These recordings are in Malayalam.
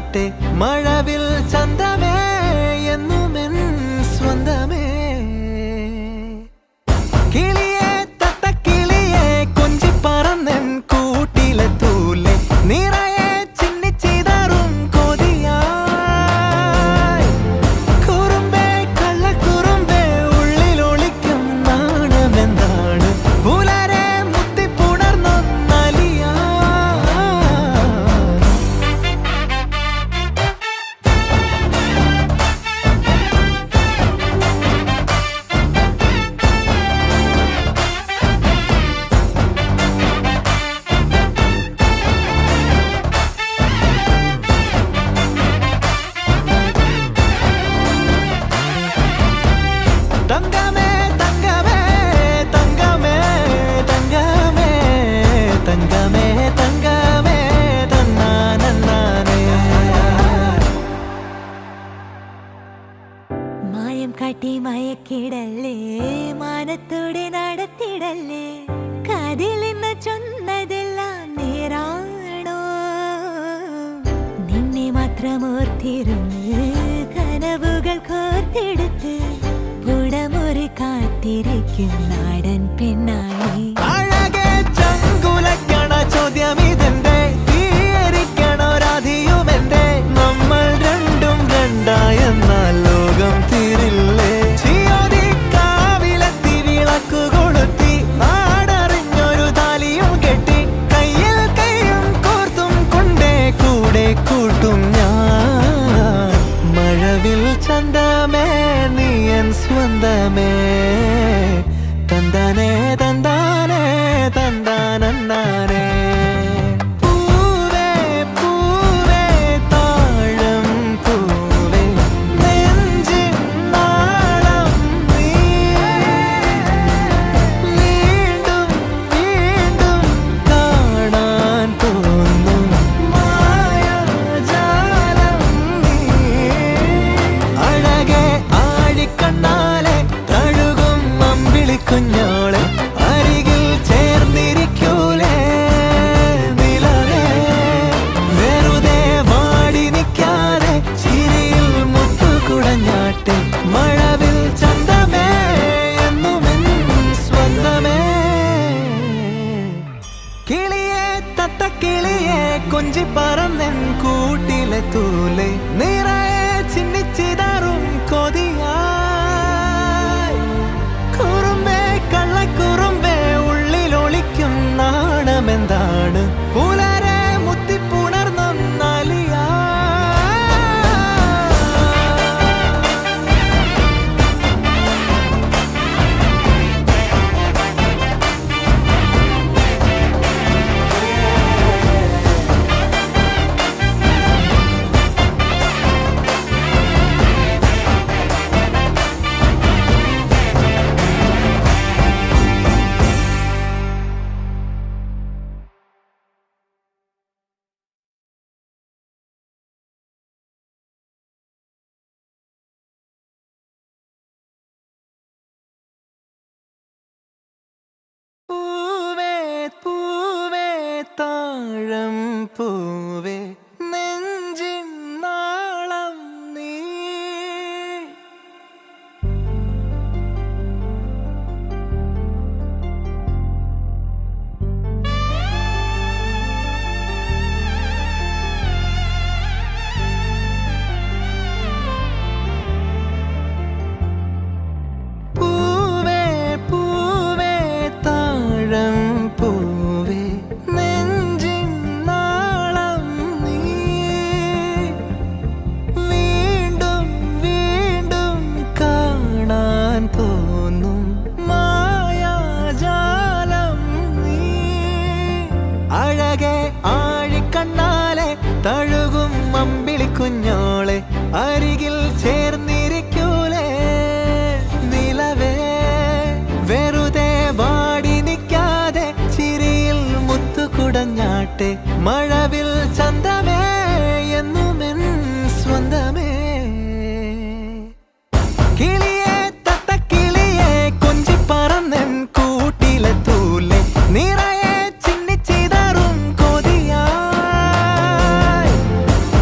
കൊടഞ്ഞാട്ടെ മഴവിൽ ചന്തമേ എന്നുമെൻ സ്വന്തമേ കിളിയെ തത്തക്കിളിയെ കൊഞ്ചി പറന്നെൻ കൂട്ടിലെ തൂലെ നിറയെ ചിന്നിച്ചിതറും കൊതിയായി കുറുമ്പേ കള്ളക്കുറുമ്പേ ഉള്ളിലൊളിക്കും നാണമെന്താണ് പുലരെ മുത്തിപ്പുണർന്നൊന്നലിയാ തങ്കമേ തങ്കമേ തങ്കമേ തങ്കമേ തങ്കമേ തങ്കമേ തന്നാനന്നാനേ മായം കാട്ടി മയക്കിടല്ലേ മാനത്തോടെ നടത്തിടല്ലേ കാതിലിന്ന് ചൊന്നതെല്ലാം നേരാണോ നിന്നെ മാത്രം ഓർത്തിരുന്ന് കനവുകൾ കോർത്തെടുത്ത് പുടമുറി കാത്തിരിക്കും നാടൻ പെണ്ണായി അഴകെ ചങ്കുലക്കണ ചോദ്യമിതെന്റെ തീയരിക്കണോ രാധിയുമെന്റെ നമ്മൾ രണ്ടും രണ്ടായെന്നാൽ ലോകം തീരില്ലേ ചിയോതി കാവിലെത്തി വിളക്കു കൊളുത്തി നാടറിഞ്ഞൊരു താലിയും കെട്ടി കയ്യിൽ കൈയും കോർത്തും കൊണ്ടേ കൂടെ കൂട്ടും ഞാൻ മഴവിൽ ചന്തമേ നീ എൻ സ്വന്തമേ തന്താനേ തന്താനേ തന്താനന്നാനേ പൂവേ പൂവേ താഴം പൂവേ നെഞ്ചിൻ നാളം നീ വീണ്ടും വീണ്ടും കാണാൻ തോന്നും മായാജാലം നീ അഴകെ ആഴിക്കണ്ണാലെ തഴുകും അമ്പിളിക്കുഞ്ഞോളെ അരികിൽ ചേർന്നിരിക്കൂലേ നിലവേ വെറുതെ വാടി നിൽക്കാതെ ചിരിയിൽ മുത്തുകുടഞ്ഞാട്ടെ മഴവിൽ ചന്തമേ എന്നുമെൻ സ്വന്തമേ കിളിയെ തത്തക്കിളിയെ കൊഞ്ചി പറന്നെൻ കൂട്ടിലെ തൂലെ നിറയെ ചിന്നിച്ചിതറും കൊതിയായി കുറുമ്പേ കള്ളക്കുറുമ്പേ ഉള്ളിലൊളിക്കും നാണമെന്താണ് പുലരെ മുത്തിപ്പുണർന്നൊന്നലിയാ പൂവേ പൂവേ താഴം പൂവേ നെഞ്ചിൻ നാളം നീ പൂവേ പൂവേ താഴം പൂവേ നെഞ്ചിൻ നാളം നീ വീണ്ടും വീണ്ടും കാണാൻ തോന്നും മായാജാലം നീ അഴകെ ആഴിക്കണ്ണാലെ തഴുകും അമ്പിളിക്കുഞ്ഞോളെ അരികിൽ ചേർന്നിരിക്കൂലേ നിലവേ വെറുതെ വാടി നിൽക്കാതെ ചിരിയിൽ മുത്തുകുടഞ്ഞാട്ടെ മഴവിൽ ചന്തമേ എന്നുമെൻ സ്വന്തമേ കിളിയെ തത്തക്കിളിയെ കൊഞ്ചി പറന്നെൻ കൂട്ടിലെ തൂലെ നിറയെ ചിന്നിച്ചിതറും കൊതിയായി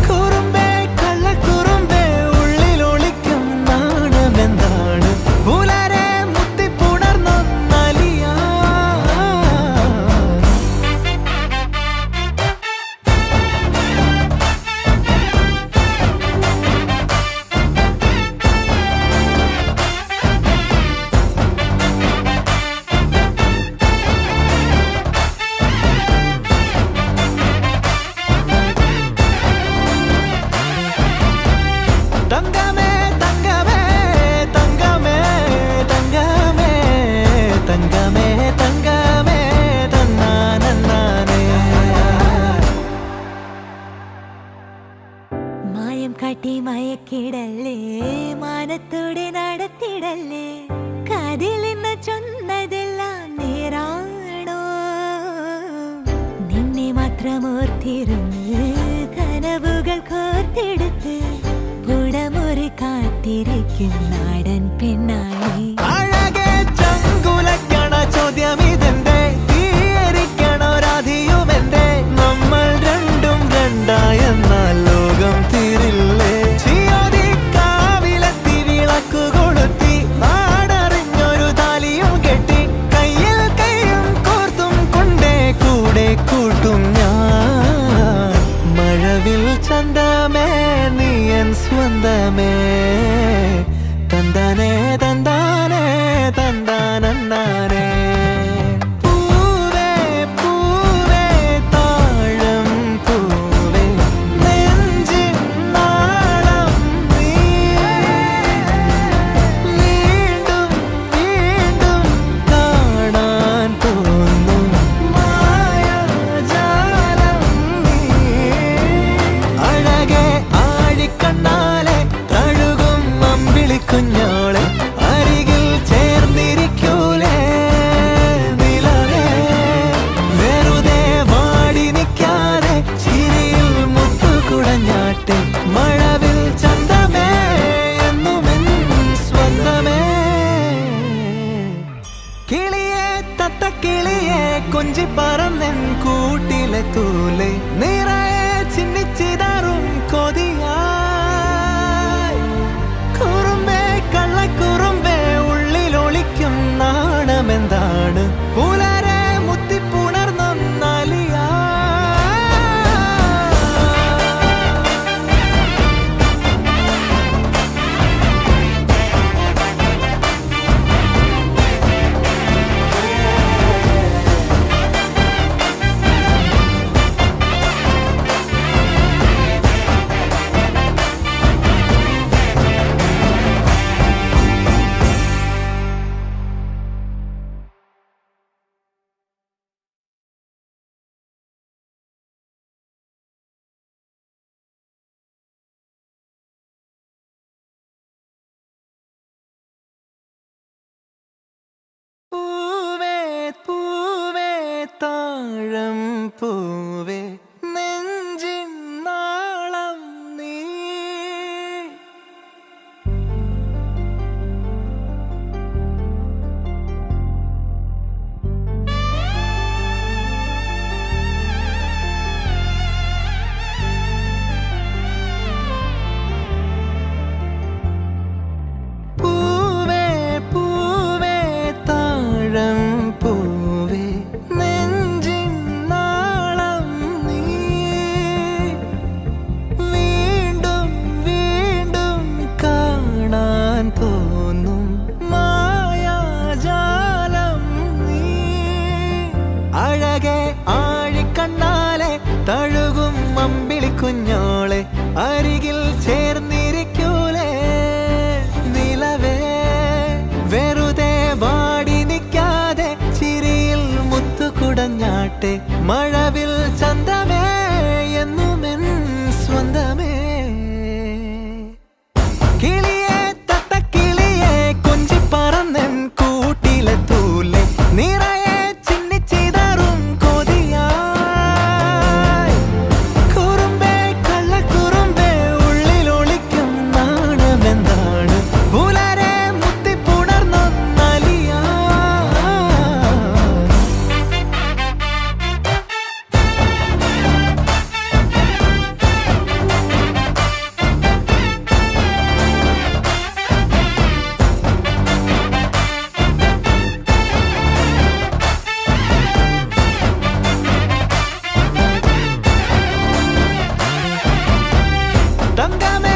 കുറുമ്പേ മാത്രമോർത്തിരുന്ന് കനവുകൾ കോർത്തെടുത്ത് പുടമുറി കാത്തിരിക്കും നാടൻ പെണ്ണായി അഴകെ ചങ്കുലക്കണ ചോദ്യം ഇതെന്റെ തീയരിക്കണ രാധിയുമെന്റെ നമ്മൾ രണ്ടും രണ്ടായെന്നാൽ ലോകം തീരില്ലേ ചിയോതി കാവിലെത്തി വിളക്കു കൊളുത്തി നാടറിഞ്ഞൊരു താലിയും കെട്ടി കയ്യിൽ കൈയും കോർത്തും കൊണ്ടേ കൂടെ കൂട്ടും ഞാൻ മഴവിൽ ചന്തമേ നീയൻ സ്വന്തമേ തന്താനേ തന്താനേ തന്താനന്താനേ പൂവേ പൂവേ താഴം പൂവേ നെഞ്ചിൻ നാളം നീ വീണ്ടും വീണ്ടും കാണാൻ തോന്നും മായാജാലം നീ അഴകെ ആഴിക്കണ്ണാലെ തഴുകും അമ്പിളിക്കുഞ്ഞോളെ അരികിൽ ചേർന്നിരിക്കൂലേ നിലവേ വെറുതെ വാടി നിൽക്കാതെ ചിരിയിൽ മുത്തുകുടഞ്ഞാട്ടെ മഴവിൽ ചന്തമേ എന്നുമെൻ സ്വന്തമേ കിളിയെ തത്തക്കിളിയെ കൊഞ്ചി പറന്നെൻ കൂട്ടിലെ തൂലെ നിറയെ ചിന്നിച്ചിതാറും കൊതിയായി കുറുമ്പേ കള്ളക്കുറുമ്പേ ഉള്ളിലൊളിക്കും നാണമെന്താണ് പുലരെ മുത്തിപ്പുണർന്നൊന്നാലിയാ പൂവേ പൂവേ താഴം പൂവേ നെഞ്ചിൻ നാളം നീ പൂവേ പൂവേ താഴം പൂവേ നെഞ്ചിൻ നാളം നീ വീണ്ടും വീണ്ടും കാണാൻ തോന്നും മായാജാലം നീ അഴകെ ആഴിക്കണ്ണാലെ തഴുകും അമ്പിളിക്കുഞ്ഞോളെ അരികിൽ ചേർന്നിരിക്കൂലേ നിലവേ വെറുതെ വാടി നിൽക്കാതെ ചിരിയിൽ മുത്തുകുടഞ്ഞാട്ടെ മഴവിൽ ചന്തമേ എന്നുമെൻ സ്വന്തമേ കിളിയെ തത്തക്കിളിയെ കൊഞ്ചി പറന്നെൻ കൂട്ടിലെ തൂലെ നിറയെ ചിന്നിച്ചിതാറും കൊതിയായി കുറുമ്പേ കള്ളക്കുറുമ്പേ ഉള്ളിലൊളിക്കും നാണമെന്താണ് പുലരെ മുത്തിപ്പുണർന്നൊന്നാലിയാ തങ്കമേ